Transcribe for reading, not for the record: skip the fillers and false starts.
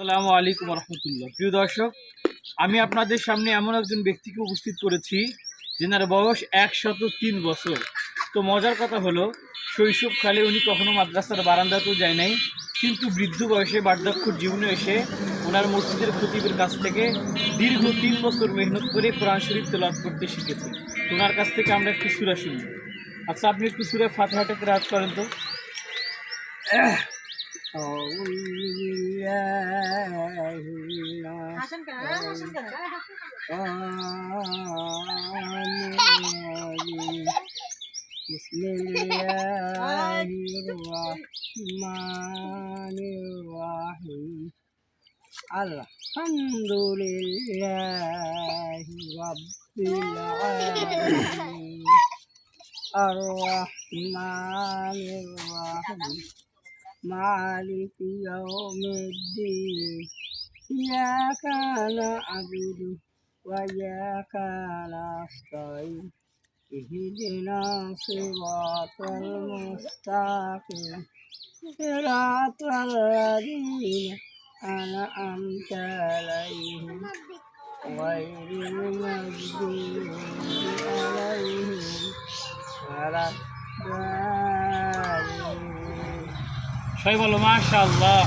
আসসালামু আলাইকুম রহমতুল্লাহ। প্রিয় দর্শক, আমি আপনাদের সামনে এমন একজন ব্যক্তিকে উপস্থিত করেছি যেনার বয়স 103 বছর। তো মজার কথা হলো, শৈশবকালে উনি কখনো মাদ্রাসার বারান্দাতেও যায় নাই, কিন্তু বৃদ্ধ বয়সে বার্ধক্যর জীবনে এসে ওনার মসজিদের খতিবের কাছ থেকে দীর্ঘ 3 বছর মেহনত করে কোরআন শরীফ তেলাওয়াত করতে শিখেছে। ওনার কাছ থেকে আমরা একটু সূরা শুনি। আচ্ছা, আপনি একটু সূরা ফাতিহাটা তেলাওয়াত করেন তো। Bismillahirrahmanirrahim. Alhamdulillahi Rabbil Alamin. Ar-Rahmanir-Rahim. Maliki Yawmiddin. Iyyaka na'budu wa iyyaka nasta'in. اهدنا الصراط المستقيم صراط الذين أنعمت عليهم غير المغضوب عليهم ولا الضالين। সবাই বলো মাশাআল্লাহ।